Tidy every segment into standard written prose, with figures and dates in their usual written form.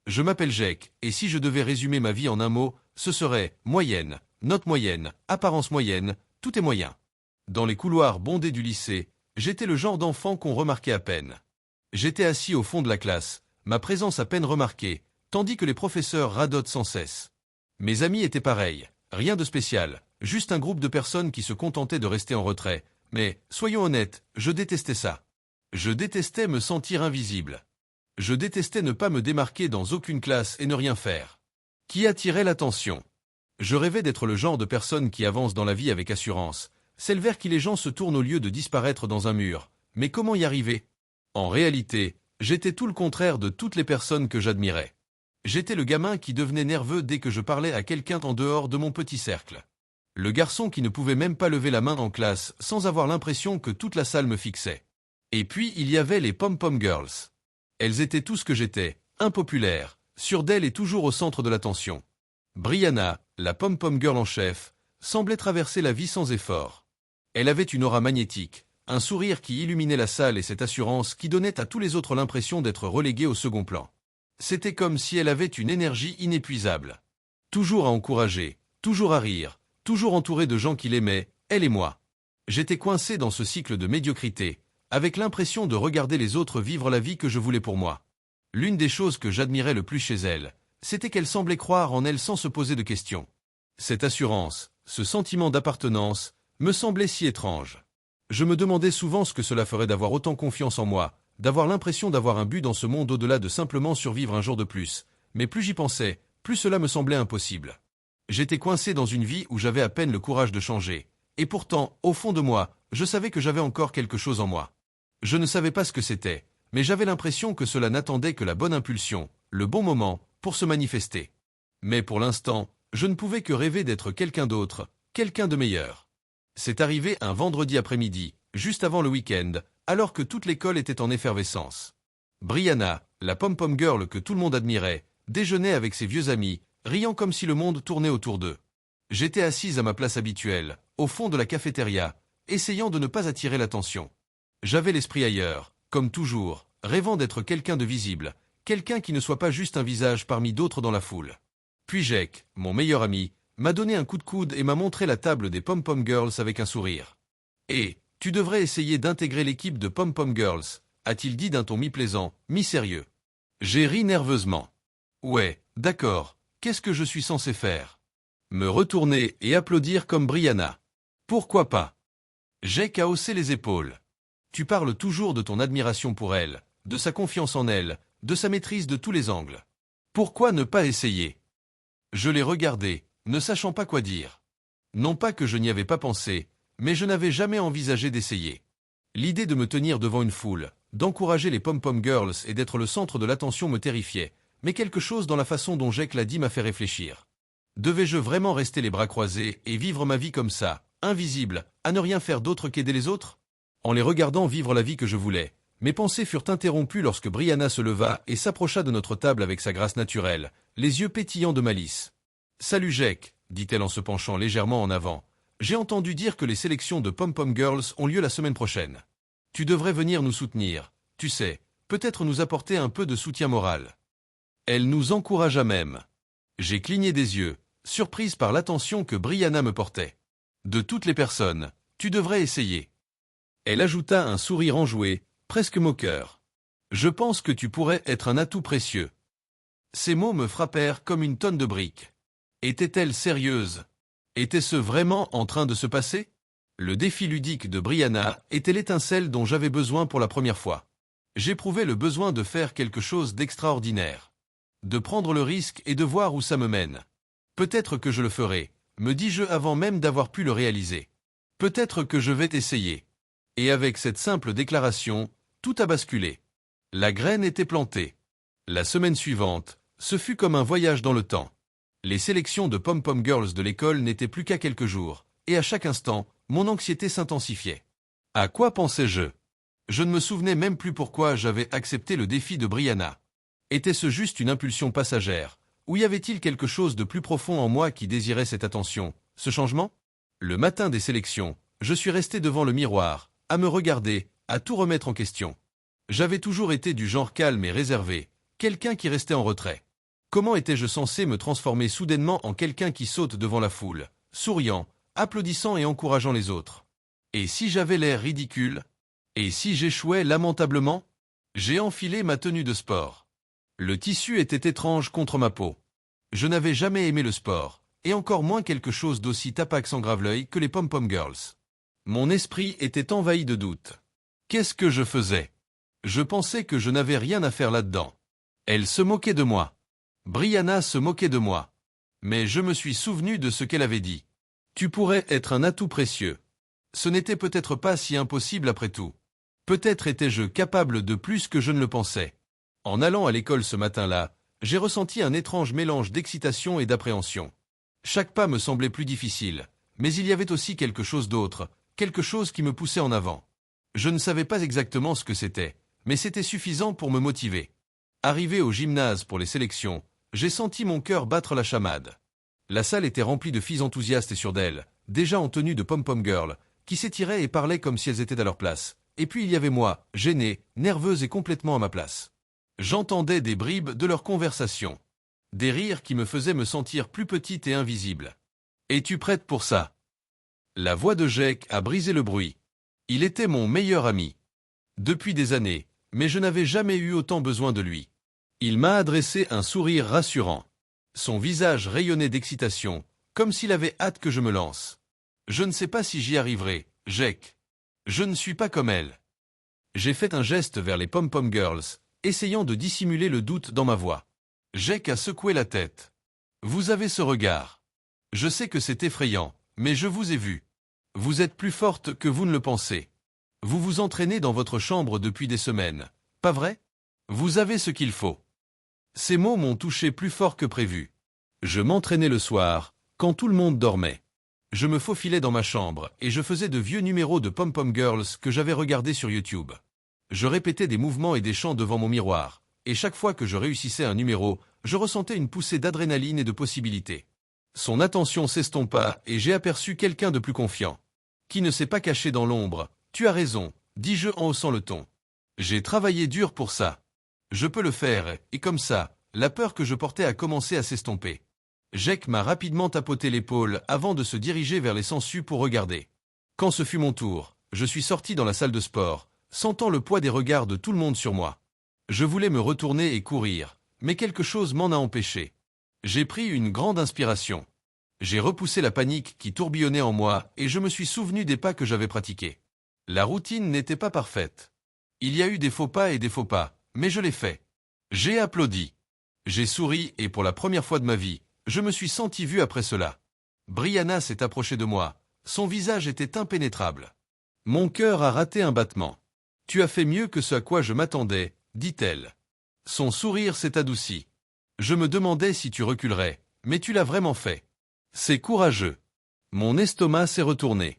Je m'appelle Jake, et si je devais résumer ma vie en un mot, ce serait moyenne, note moyenne, apparence moyenne, tout est moyen. Dans les couloirs bondés du lycée, j'étais le genre d'enfant qu'on remarquait à peine. J'étais assis au fond de la classe, ma présence à peine remarquée, tandis que les professeurs radotent sans cesse. Mes amis étaient pareils, rien de spécial, juste un groupe de personnes qui se contentaient de rester en retrait, mais, soyons honnêtes, je détestais ça. Je détestais me sentir invisible. Je détestais ne pas me démarquer dans aucune classe et ne rien faire. Qui attirait l'attention? Je rêvais d'être le genre de personne qui avance dans la vie avec assurance, celle vers qui les gens se tournent au lieu de disparaître dans un mur. Mais comment y arriver? En réalité, j'étais tout le contraire de toutes les personnes que j'admirais. J'étais le gamin qui devenait nerveux dès que je parlais à quelqu'un en dehors de mon petit cercle. Le garçon qui ne pouvait même pas lever la main en classe sans avoir l'impression que toute la salle me fixait. Et puis il y avait les pom-pom girls. Elles étaient tout ce que j'étais, impopulaire, sûre d'elle et toujours au centre de l'attention. Brianna, la pom-pom girl en chef, semblait traverser la vie sans effort. Elle avait une aura magnétique, un sourire qui illuminait la salle et cette assurance qui donnait à tous les autres l'impression d'être relégués au second plan. C'était comme si elle avait une énergie inépuisable. Toujours à encourager, toujours à rire, toujours entourée de gens qui l'aimaient, elle et moi. J'étais coincé dans ce cycle de médiocrité, avec l'impression de regarder les autres vivre la vie que je voulais pour moi. L'une des choses que j'admirais le plus chez elle, c'était qu'elle semblait croire en elle sans se poser de questions. Cette assurance, ce sentiment d'appartenance, me semblait si étrange. Je me demandais souvent ce que cela ferait d'avoir autant confiance en moi, d'avoir l'impression d'avoir un but dans ce monde au-delà de simplement survivre un jour de plus, mais plus j'y pensais, plus cela me semblait impossible. J'étais coincé dans une vie où j'avais à peine le courage de changer, et pourtant, au fond de moi, je savais que j'avais encore quelque chose en moi. Je ne savais pas ce que c'était, mais j'avais l'impression que cela n'attendait que la bonne impulsion, le bon moment, pour se manifester. Mais pour l'instant, je ne pouvais que rêver d'être quelqu'un d'autre, quelqu'un de meilleur. C'est arrivé un vendredi après-midi, juste avant le week-end, alors que toute l'école était en effervescence. Brianna, la pom-pom girl que tout le monde admirait, déjeunait avec ses vieux amis, riant comme si le monde tournait autour d'eux. J'étais assise à ma place habituelle, au fond de la cafétéria, essayant de ne pas attirer l'attention. J'avais l'esprit ailleurs, comme toujours, rêvant d'être quelqu'un de visible, quelqu'un qui ne soit pas juste un visage parmi d'autres dans la foule. Puis Jake, mon meilleur ami, m'a donné un coup de coude et m'a montré la table des pom-pom girls avec un sourire. « Et, tu devrais essayer d'intégrer l'équipe de pom-pom girls », a-t-il dit d'un ton mi-plaisant, mi-sérieux. J'ai ri nerveusement. Ouais, d'accord, qu'est-ce que je suis censé faire? Me retourner et applaudir comme Brianna. Pourquoi pas? Jake a haussé les épaules. Tu parles toujours de ton admiration pour elle, de sa confiance en elle, de sa maîtrise de tous les angles. Pourquoi ne pas essayer? Je l'ai regardé, ne sachant pas quoi dire. Non pas que je n'y avais pas pensé, mais je n'avais jamais envisagé d'essayer. L'idée de me tenir devant une foule, d'encourager les pom-pom girls et d'être le centre de l'attention me terrifiait, mais quelque chose dans la façon dont Jake l'a dit m'a fait réfléchir. Devais-je vraiment rester les bras croisés et vivre ma vie comme ça, invisible, à ne rien faire d'autre qu'aider les autres? En les regardant vivre la vie que je voulais, mes pensées furent interrompues lorsque Brianna se leva et s'approcha de notre table avec sa grâce naturelle, les yeux pétillants de malice. « Salut Jake », dit-elle en se penchant légèrement en avant. « J'ai entendu dire que les sélections de pom-pom girls ont lieu la semaine prochaine. Tu devrais venir nous soutenir, tu sais, peut-être nous apporter un peu de soutien moral. » Elle nous encouragea même. J'ai cligné des yeux, surprise par l'attention que Brianna me portait. « De toutes les personnes, tu devrais essayer. » Elle ajouta un sourire enjoué, presque moqueur. « Je pense que tu pourrais être un atout précieux. » Ces mots me frappèrent comme une tonne de briques. Était-elle sérieuse? Était-ce vraiment en train de se passer? Le défi ludique de Brianna était l'étincelle dont j'avais besoin pour la première fois. J'éprouvais le besoin de faire quelque chose d'extraordinaire. De prendre le risque et de voir où ça me mène. Peut-être que je le ferai, me dis-je avant même d'avoir pu le réaliser. Peut-être que je vais essayer. Et avec cette simple déclaration, tout a basculé. La graine était plantée. La semaine suivante, ce fut comme un voyage dans le temps. Les sélections de pom-pom girls de l'école n'étaient plus qu'à quelques jours, et à chaque instant, mon anxiété s'intensifiait. À quoi pensais-je? Je ne me souvenais même plus pourquoi j'avais accepté le défi de Brianna. Était-ce juste une impulsion passagère, ou y avait-il quelque chose de plus profond en moi qui désirait cette attention, ce changement? Le matin des sélections, je suis resté devant le miroir, à me regarder, à tout remettre en question. J'avais toujours été du genre calme et réservé, quelqu'un qui restait en retrait. Comment étais-je censé me transformer soudainement en quelqu'un qui saute devant la foule, souriant, applaudissant et encourageant les autres? Et si j'avais l'air ridicule? Et si j'échouais lamentablement? J'ai enfilé ma tenue de sport. Le tissu était étrange contre ma peau. Je n'avais jamais aimé le sport, et encore moins quelque chose d'aussi tapax en grave-l'œil que les pom-pom girls. Mon esprit était envahi de doutes. Qu'est-ce que je faisais? Je pensais que je n'avais rien à faire là-dedans. Elle se moquait de moi. Brianna se moquait de moi. Mais je me suis souvenu de ce qu'elle avait dit. Tu pourrais être un atout précieux. Ce n'était peut-être pas si impossible après tout. Peut-être étais-je capable de plus que je ne le pensais. En allant à l'école ce matin-là, j'ai ressenti un étrange mélange d'excitation et d'appréhension. Chaque pas me semblait plus difficile, mais il y avait aussi quelque chose d'autre, quelque chose qui me poussait en avant. Je ne savais pas exactement ce que c'était, mais c'était suffisant pour me motiver. Arrivé au gymnase pour les sélections, j'ai senti mon cœur battre la chamade. La salle était remplie de filles enthousiastes et sûres d'elles, déjà en tenue de pom-pom girl, qui s'étiraient et parlaient comme si elles étaient à leur place. Et puis il y avait moi, gênée, nerveuse et complètement à ma place. J'entendais des bribes de leur conversation. Des rires qui me faisaient me sentir plus petite et invisible. « Es-tu prête pour ça ?» La voix de Jake a brisé le bruit. Il était mon meilleur ami. Depuis des années, mais je n'avais jamais eu autant besoin de lui. Il m'a adressé un sourire rassurant. Son visage rayonnait d'excitation, comme s'il avait hâte que je me lance. « Je ne sais pas si j'y arriverai, Jake. Je ne suis pas comme elle. » J'ai fait un geste vers les pom-pom girls, essayant de dissimuler le doute dans ma voix. Jake a secoué la tête. « Vous avez ce regard. Je sais que c'est effrayant, mais je vous ai vu. Vous êtes plus forte que vous ne le pensez. Vous vous entraînez dans votre chambre depuis des semaines, pas vrai? Vous avez ce qu'il faut. » Ces mots m'ont touché plus fort que prévu. Je m'entraînais le soir, quand tout le monde dormait. Je me faufilais dans ma chambre et je faisais de vieux numéros de pom-pom girls que j'avais regardés sur YouTube. Je répétais des mouvements et des chants devant mon miroir, et chaque fois que je réussissais un numéro, je ressentais une poussée d'adrénaline et de possibilités. Son attention s'estompa et j'ai aperçu quelqu'un de plus confiant. Qui ne s'est pas caché dans l'ombre? Tu as raison, dis-je en haussant le ton. J'ai travaillé dur pour ça. Je peux le faire, et comme ça, la peur que je portais a commencé à s'estomper. Jake m'a rapidement tapoté l'épaule avant de se diriger vers les sangsues pour regarder. Quand ce fut mon tour, je suis sorti dans la salle de sport, sentant le poids des regards de tout le monde sur moi. Je voulais me retourner et courir, mais quelque chose m'en a empêché. J'ai pris une grande inspiration. J'ai repoussé la panique qui tourbillonnait en moi et je me suis souvenu des pas que j'avais pratiqués. La routine n'était pas parfaite. Il y a eu des faux pas et des faux pas, mais je l'ai fait. J'ai applaudi. J'ai souri et pour la première fois de ma vie, je me suis senti vu après cela. Brianna s'est approchée de moi. Son visage était impénétrable. Mon cœur a raté un battement. « Tu as fait mieux que ce à quoi je m'attendais, » dit-elle. Son sourire s'est adouci. Je me demandais si tu reculerais, mais tu l'as vraiment fait. C'est courageux. Mon estomac s'est retourné.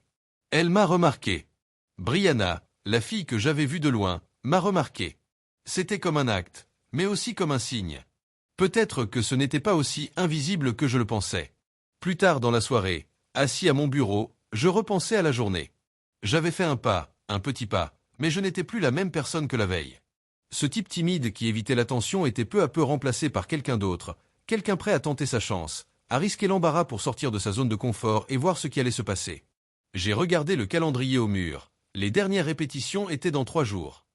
Elle m'a remarqué. Brianna, la fille que j'avais vue de loin, m'a remarqué. C'était comme un acte, mais aussi comme un signe. Peut-être que ce n'était pas aussi invisible que je le pensais. Plus tard dans la soirée, assis à mon bureau, je repensais à la journée. J'avais fait un pas, un petit pas, mais je n'étais plus la même personne que la veille. Ce type timide qui évitait l'attention était peu à peu remplacé par quelqu'un d'autre, quelqu'un prêt à tenter sa chance, à risquer l'embarras pour sortir de sa zone de confort et voir ce qui allait se passer. J'ai regardé le calendrier au mur. Les dernières répétitions étaient dans 3 jours.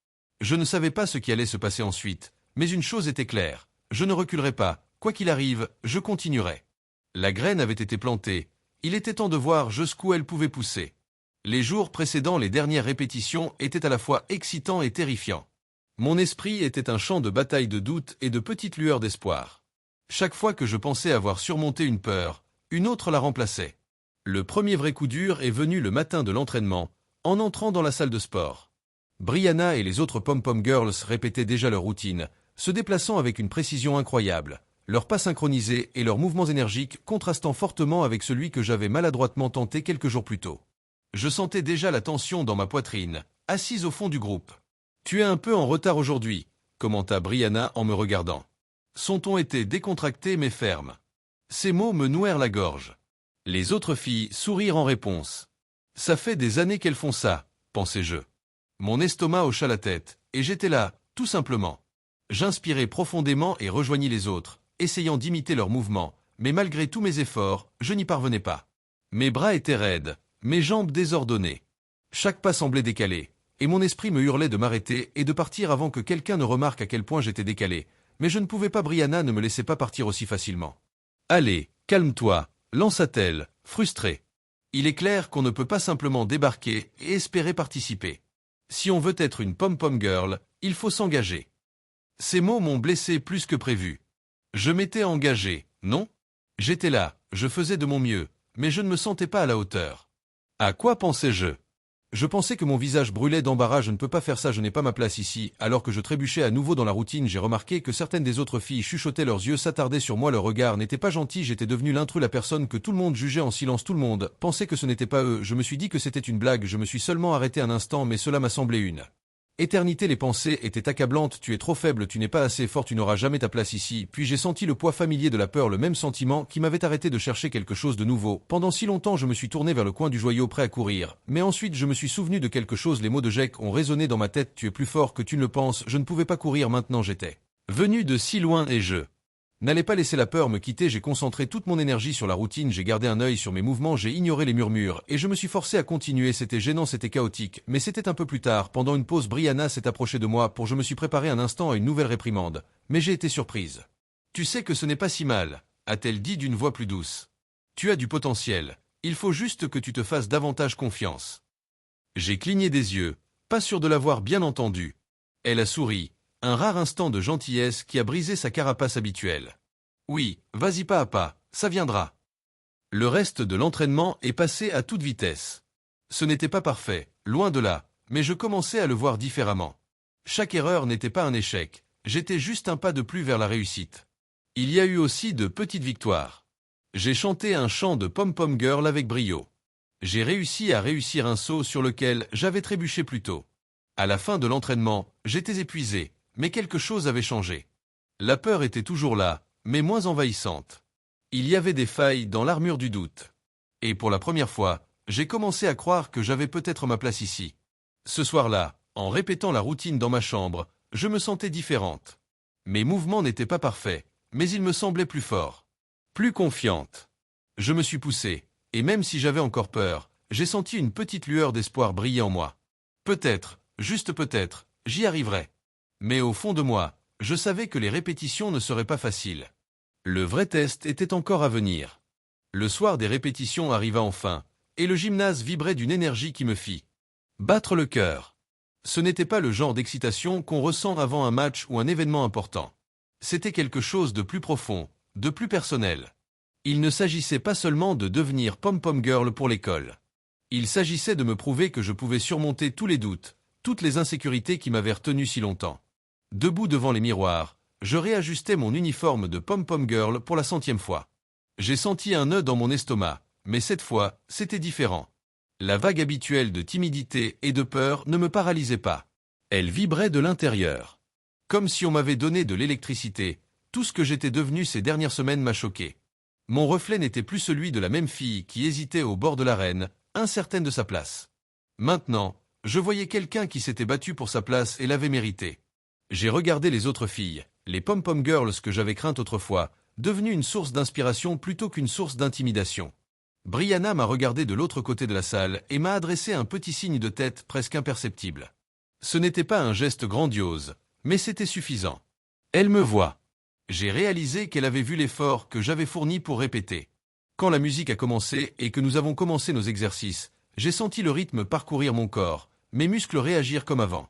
Je ne savais pas ce qui allait se passer ensuite, mais une chose était claire. Je ne reculerai pas, quoi qu'il arrive, je continuerai. La graine avait été plantée, il était temps de voir jusqu'où elle pouvait pousser. Les jours précédant les dernières répétitions étaient à la fois excitants et terrifiants. Mon esprit était un champ de bataille de doute et de petites lueurs d'espoir. Chaque fois que je pensais avoir surmonté une peur, une autre la remplaçait. Le premier vrai coup dur est venu le matin de l'entraînement, en entrant dans la salle de sport. Brianna et les autres pom-pom girls répétaient déjà leur routine, se déplaçant avec une précision incroyable, leurs pas synchronisés et leurs mouvements énergiques contrastant fortement avec celui que j'avais maladroitement tenté quelques jours plus tôt. Je sentais déjà la tension dans ma poitrine, assise au fond du groupe. « Tu es un peu en retard aujourd'hui », commenta Brianna en me regardant. Son ton était décontracté mais ferme. Ces mots me nouèrent la gorge. Les autres filles sourirent en réponse. « Ça fait des années qu'elles font ça », pensai-je. Mon estomac hocha la tête, et j'étais là, tout simplement. J'inspirai profondément et rejoignis les autres, essayant d'imiter leurs mouvements, mais malgré tous mes efforts, je n'y parvenais pas. Mes bras étaient raides, mes jambes désordonnées. Chaque pas semblait décalé, et mon esprit me hurlait de m'arrêter et de partir avant que quelqu'un ne remarque à quel point j'étais décalé, mais je ne pouvais pas. Brianna ne me laissait pas partir aussi facilement. « Allez, calme-toi » lança-t-elle, frustrée. Il est clair qu'on ne peut pas simplement débarquer et espérer participer. Si on veut être une pom-pom girl, il faut s'engager. Ces mots m'ont blessé plus que prévu. Je m'étais engagé, non? J'étais là, je faisais de mon mieux, mais je ne me sentais pas à la hauteur. À quoi pensais-je? Je pensais que mon visage brûlait d'embarras. Je ne peux pas faire ça, je n'ai pas ma place ici. Alors que je trébuchais à nouveau dans la routine, j'ai remarqué que certaines des autres filles chuchotaient, leurs yeux s'attardaient sur moi, leur regard n'était pas gentil. J'étais devenu l'intrus, la personne que tout le monde jugeait en silence. Tout le monde pensait que ce n'était pas eux. Je me suis dit que c'était une blague, je me suis seulement arrêté un instant, mais cela m'a semblé une éternité. Les pensées étaient accablantes. Tu es trop faible, tu n'es pas assez fort, tu n'auras jamais ta place ici. Puis j'ai senti le poids familier de la peur, le même sentiment qui m'avait arrêté de chercher quelque chose de nouveau. Pendant si longtemps, je me suis tourné vers le coin du joyau, prêt à courir. Mais ensuite, je me suis souvenu de quelque chose. Les mots de Jake ont résonné dans ma tête. Tu es plus fort que tu ne le penses. Je ne pouvais pas courir maintenant. J'étais venu de si loin et je n'allais pas laisser la peur me quitter. J'ai concentré toute mon énergie sur la routine, j'ai gardé un œil sur mes mouvements, j'ai ignoré les murmures, et je me suis forcé à continuer. C'était gênant, c'était chaotique, mais c'était un peu plus tard. Pendant une pause, Brianna s'est approchée de moi je me suis préparé un instant à une nouvelle réprimande. Mais j'ai été surprise. Tu sais que ce n'est pas si mal, a-t-elle dit d'une voix plus douce. Tu as du potentiel, il faut juste que tu te fasses davantage confiance. J'ai cligné des yeux, pas sûr de l'avoir bien entendu. Elle a souri. Un rare instant de gentillesse qui a brisé sa carapace habituelle. Oui, vas-y pas à pas, ça viendra. Le reste de l'entraînement est passé à toute vitesse. Ce n'était pas parfait, loin de là, mais je commençais à le voir différemment. Chaque erreur n'était pas un échec, j'étais juste un pas de plus vers la réussite. Il y a eu aussi de petites victoires. J'ai chanté un chant de pom-pom girl avec brio. J'ai réussi à réussir un saut sur lequel j'avais trébuché plus tôt. À la fin de l'entraînement, j'étais épuisé. Mais quelque chose avait changé. La peur était toujours là, mais moins envahissante. Il y avait des failles dans l'armure du doute. Et pour la première fois, j'ai commencé à croire que j'avais peut-être ma place ici. Ce soir-là, en répétant la routine dans ma chambre, je me sentais différente. Mes mouvements n'étaient pas parfaits, mais ils me semblaient plus forts. Plus confiante. Je me suis poussé, et même si j'avais encore peur, j'ai senti une petite lueur d'espoir briller en moi. Peut-être, juste peut-être, j'y arriverai. Mais au fond de moi, je savais que les répétitions ne seraient pas faciles. Le vrai test était encore à venir. Le soir des répétitions arriva enfin, et le gymnase vibrait d'une énergie qui me fit battre le cœur. Ce n'était pas le genre d'excitation qu'on ressent avant un match ou un événement important. C'était quelque chose de plus profond, de plus personnel. Il ne s'agissait pas seulement de devenir pom-pom girl pour l'école. Il s'agissait de me prouver que je pouvais surmonter tous les doutes, toutes les insécurités qui m'avaient retenu si longtemps. Debout devant les miroirs, je réajustais mon uniforme de pom-pom girl pour la 100e fois. J'ai senti un nœud dans mon estomac, mais cette fois, c'était différent. La vague habituelle de timidité et de peur ne me paralysait pas. Elle vibrait de l'intérieur. Comme si on m'avait donné de l'électricité, tout ce que j'étais devenu ces dernières semaines m'a choqué. Mon reflet n'était plus celui de la même fille qui hésitait au bord de l'arène, incertaine de sa place. Maintenant, je voyais quelqu'un qui s'était battu pour sa place et l'avait méritée. J'ai regardé les autres filles, les pom-pom girls que j'avais craintes autrefois, devenues une source d'inspiration plutôt qu'une source d'intimidation. Brianna m'a regardé de l'autre côté de la salle et m'a adressé un petit signe de tête presque imperceptible. Ce n'était pas un geste grandiose, mais c'était suffisant. Elle me voit. J'ai réalisé qu'elle avait vu l'effort que j'avais fourni pour répéter. Quand la musique a commencé et que nous avons commencé nos exercices, j'ai senti le rythme parcourir mon corps, mes muscles réagir comme avant.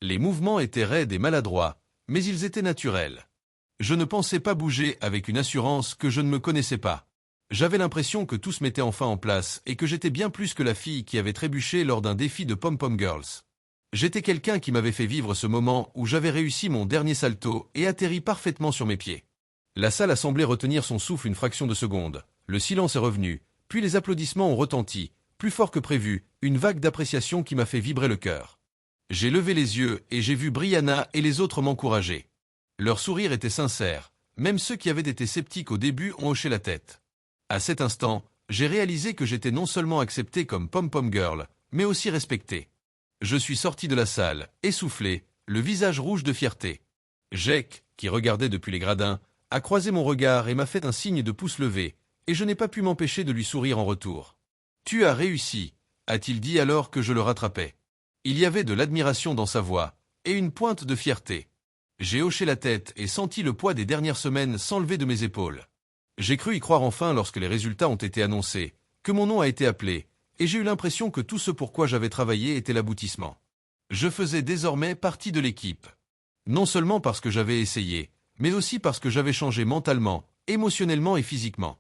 Les mouvements étaient raides et maladroits, mais ils étaient naturels. Je ne pensais pas bouger avec une assurance que je ne me connaissais pas. J'avais l'impression que tout se mettait enfin en place et que j'étais bien plus que la fille qui avait trébuché lors d'un défi de pom-pom girls. J'étais quelqu'un qui m'avait fait vivre ce moment où j'avais réussi mon dernier salto et atterri parfaitement sur mes pieds. La salle a semblé retenir son souffle une fraction de seconde. Le silence est revenu, puis les applaudissements ont retenti, plus fort que prévu, une vague d'appréciation qui m'a fait vibrer le cœur. J'ai levé les yeux et j'ai vu Brianna et les autres m'encourager. Leur sourire était sincère, même ceux qui avaient été sceptiques au début ont hoché la tête. À cet instant, j'ai réalisé que j'étais non seulement accepté comme pom-pom girl, mais aussi respecté. Je suis sorti de la salle, essoufflé, le visage rouge de fierté. Jake, qui regardait depuis les gradins, a croisé mon regard et m'a fait un signe de pouce levé, et je n'ai pas pu m'empêcher de lui sourire en retour. « Tu as réussi », a-t-il dit alors que je le rattrapais. Il y avait de l'admiration dans sa voix, et une pointe de fierté. J'ai hoché la tête et senti le poids des dernières semaines s'enlever de mes épaules. J'ai cru y croire enfin lorsque les résultats ont été annoncés, que mon nom a été appelé, et j'ai eu l'impression que tout ce pour quoi j'avais travaillé était l'aboutissement. Je faisais désormais partie de l'équipe. Non seulement parce que j'avais essayé, mais aussi parce que j'avais changé mentalement, émotionnellement et physiquement.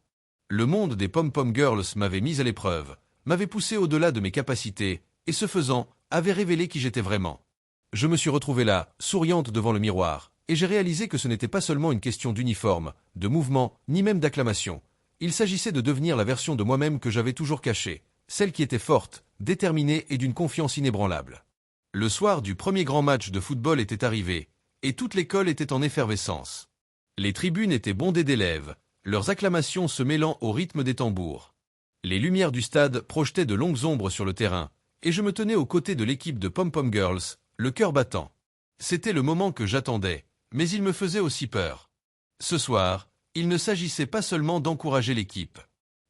Le monde des pom-pom girls m'avait mis à l'épreuve, m'avait poussé au-delà de mes capacités, et ce faisant, avait révélé qui j'étais vraiment. Je me suis retrouvée là, souriante devant le miroir, et j'ai réalisé que ce n'était pas seulement une question d'uniforme, de mouvement, ni même d'acclamation. Il s'agissait de devenir la version de moi-même que j'avais toujours cachée, celle qui était forte, déterminée et d'une confiance inébranlable. Le soir du premier grand match de football était arrivé, et toute l'école était en effervescence. Les tribunes étaient bondées d'élèves, leurs acclamations se mêlant au rythme des tambours. Les lumières du stade projetaient de longues ombres sur le terrain, et je me tenais aux côtés de l'équipe de Pom-Pom Girls, le cœur battant. C'était le moment que j'attendais, mais il me faisait aussi peur. Ce soir, il ne s'agissait pas seulement d'encourager l'équipe.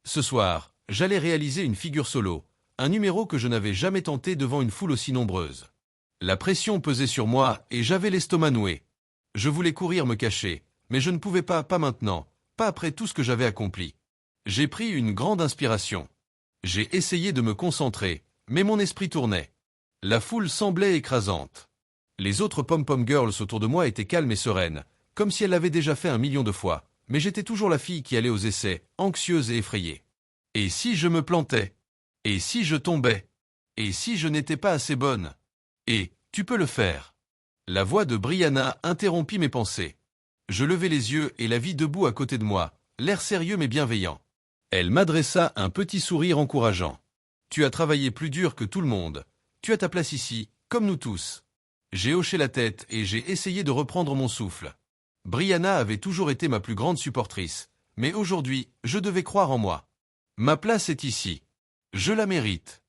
Ce soir, j'allais réaliser une figure solo, un numéro que je n'avais jamais tenté devant une foule aussi nombreuse. La pression pesait sur moi et j'avais l'estomac noué. Je voulais courir me cacher, mais je ne pouvais pas maintenant, pas après tout ce que j'avais accompli. J'ai pris une grande inspiration. J'ai essayé de me concentrer, mais mon esprit tournait. La foule semblait écrasante. Les autres pom-pom girls autour de moi étaient calmes et sereines, comme si elles l'avaient déjà fait 1 million de fois, mais j'étais toujours la fille qui allait aux essais, anxieuse et effrayée. Et si je me plantais? Et si je tombais? Et si je n'étais pas assez bonne? Et, tu peux le faire. La voix de Brianna interrompit mes pensées. Je levai les yeux et la vis debout à côté de moi, l'air sérieux mais bienveillant. Elle m'adressa un petit sourire encourageant. Tu as travaillé plus dur que tout le monde. Tu as ta place ici, comme nous tous. J'ai hoché la tête et j'ai essayé de reprendre mon souffle. Brianna avait toujours été ma plus grande supportrice, mais aujourd'hui, je devais croire en moi. Ma place est ici. Je la mérite.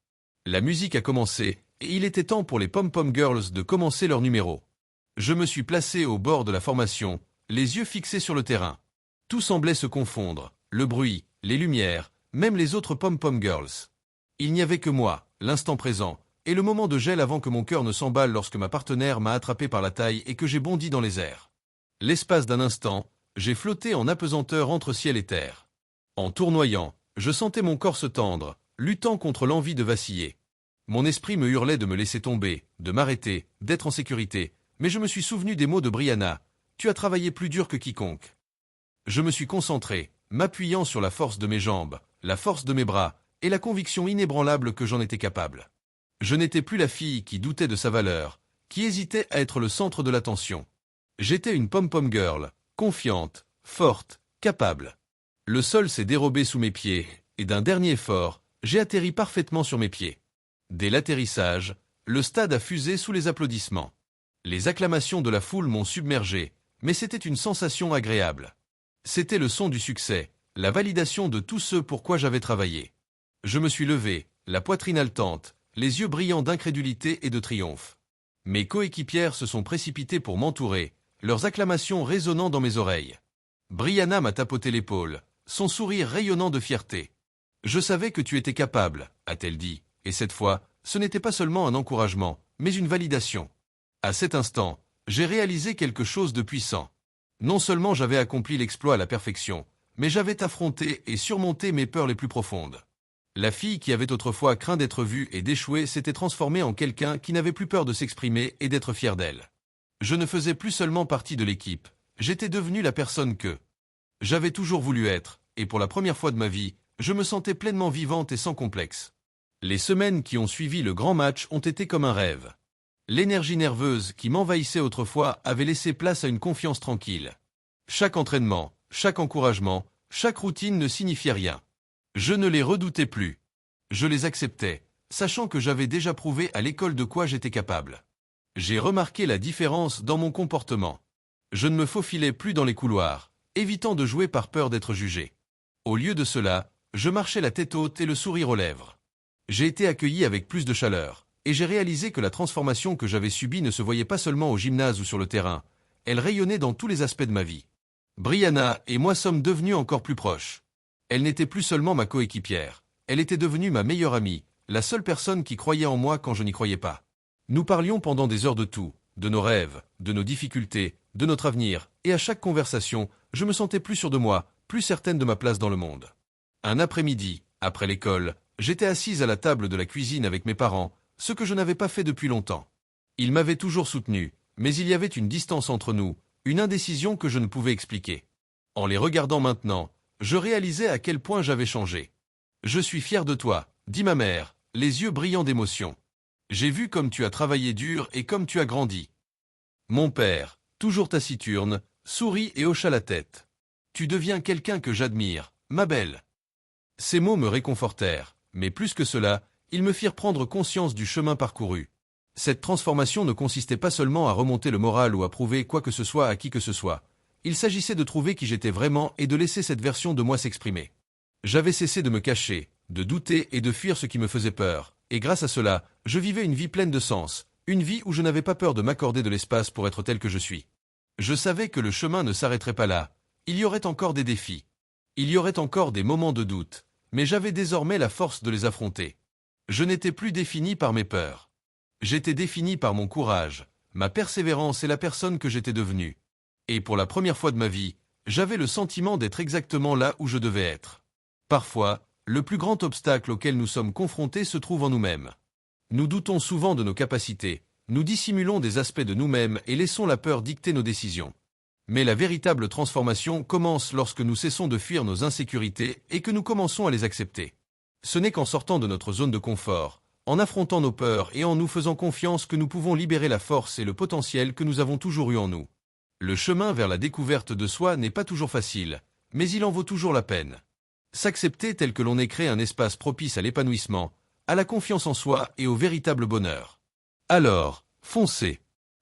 La musique a commencé, et il était temps pour les Pom-Pom Girls de commencer leur numéro. Je me suis placé au bord de la formation, les yeux fixés sur le terrain. Tout semblait se confondre, le bruit, les lumières, même les autres Pom-Pom Girls. Il n'y avait que moi, l'instant présent, et le moment de gel avant que mon cœur ne s'emballe lorsque ma partenaire m'a attrapé par la taille et que j'ai bondi dans les airs. L'espace d'un instant, j'ai flotté en apesanteur entre ciel et terre. En tournoyant, je sentais mon corps se tendre, luttant contre l'envie de vaciller. Mon esprit me hurlait de me laisser tomber, de m'arrêter, d'être en sécurité, mais je me suis souvenu des mots de Brianna. Tu as travaillé plus dur que quiconque. Je me suis concentré, m'appuyant sur la force de mes jambes, la force de mes bras, et la conviction inébranlable que j'en étais capable. Je n'étais plus la fille qui doutait de sa valeur, qui hésitait à être le centre de l'attention. J'étais une pom-pom girl, confiante, forte, capable. Le sol s'est dérobé sous mes pieds, et d'un dernier effort, j'ai atterri parfaitement sur mes pieds. Dès l'atterrissage, le stade a fusé sous les applaudissements. Les acclamations de la foule m'ont submergé, mais c'était une sensation agréable. C'était le son du succès, la validation de tout ce pour quoi j'avais travaillé. Je me suis levé, la poitrine haletante, les yeux brillants d'incrédulité et de triomphe. Mes coéquipières se sont précipitées pour m'entourer, leurs acclamations résonnant dans mes oreilles. Brianna m'a tapoté l'épaule, son sourire rayonnant de fierté. « Je savais que tu étais capable », a-t-elle dit, et cette fois, ce n'était pas seulement un encouragement, mais une validation. À cet instant, j'ai réalisé quelque chose de puissant. Non seulement j'avais accompli l'exploit à la perfection, mais j'avais affronté et surmonté mes peurs les plus profondes. La fille qui avait autrefois craint d'être vue et d'échouer s'était transformée en quelqu'un qui n'avait plus peur de s'exprimer et d'être fier d'elle. Je ne faisais plus seulement partie de l'équipe, j'étais devenu la personne que j'avais toujours voulu être, et pour la première fois de ma vie, je me sentais pleinement vivante et sans complexe. Les semaines qui ont suivi le grand match ont été comme un rêve. L'énergie nerveuse qui m'envahissait autrefois avait laissé place à une confiance tranquille. Chaque entraînement, chaque encouragement, chaque routine ne signifiait rien. Je ne les redoutais plus. Je les acceptais, sachant que j'avais déjà prouvé à l'école de quoi j'étais capable. J'ai remarqué la différence dans mon comportement. Je ne me faufilais plus dans les couloirs, évitant de jouer par peur d'être jugé. Au lieu de cela, je marchais la tête haute et le sourire aux lèvres. J'ai été accueilli avec plus de chaleur, et j'ai réalisé que la transformation que j'avais subie ne se voyait pas seulement au gymnase ou sur le terrain, elle rayonnait dans tous les aspects de ma vie. Brianna et moi sommes devenus encore plus proches. Elle n'était plus seulement ma coéquipière, elle était devenue ma meilleure amie, la seule personne qui croyait en moi quand je n'y croyais pas. Nous parlions pendant des heures de tout, de nos rêves, de nos difficultés, de notre avenir, et à chaque conversation, je me sentais plus sûr de moi, plus certaine de ma place dans le monde. Un après-midi, après l'école, j'étais assise à la table de la cuisine avec mes parents, ce que je n'avais pas fait depuis longtemps. Ils m'avaient toujours soutenu, mais il y avait une distance entre nous, une indécision que je ne pouvais expliquer. En les regardant maintenant, je réalisais à quel point j'avais changé. « Je suis fier de toi », dit ma mère, les yeux brillants d'émotion. « J'ai vu comme tu as travaillé dur et comme tu as grandi. » Mon père, toujours taciturne, sourit et hocha la tête. « Tu deviens quelqu'un que j'admire, ma belle. » Ces mots me réconfortèrent, mais plus que cela, ils me firent prendre conscience du chemin parcouru. Cette transformation ne consistait pas seulement à remonter le moral ou à prouver quoi que ce soit à qui que ce soit. Il s'agissait de trouver qui j'étais vraiment et de laisser cette version de moi s'exprimer. J'avais cessé de me cacher, de douter et de fuir ce qui me faisait peur, et grâce à cela, je vivais une vie pleine de sens, une vie où je n'avais pas peur de m'accorder de l'espace pour être tel que je suis. Je savais que le chemin ne s'arrêterait pas là, il y aurait encore des défis. Il y aurait encore des moments de doute, mais j'avais désormais la force de les affronter. Je n'étais plus défini par mes peurs. J'étais défini par mon courage, ma persévérance et la personne que j'étais devenue. Et pour la première fois de ma vie, j'avais le sentiment d'être exactement là où je devais être. Parfois, le plus grand obstacle auquel nous sommes confrontés se trouve en nous-mêmes. Nous doutons souvent de nos capacités, nous dissimulons des aspects de nous-mêmes et laissons la peur dicter nos décisions. Mais la véritable transformation commence lorsque nous cessons de fuir nos insécurités et que nous commençons à les accepter. Ce n'est qu'en sortant de notre zone de confort, en affrontant nos peurs et en nous faisant confiance que nous pouvons libérer la force et le potentiel que nous avons toujours eu en nous. Le chemin vers la découverte de soi n'est pas toujours facile, mais il en vaut toujours la peine. S'accepter tel que l'on est crée un espace propice à l'épanouissement, à la confiance en soi et au véritable bonheur. Alors, foncez.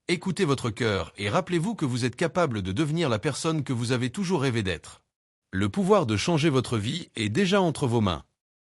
Écoutez votre cœur et rappelez-vous que vous êtes capable de devenir la personne que vous avez toujours rêvé d'être. Le pouvoir de changer votre vie est déjà entre vos mains.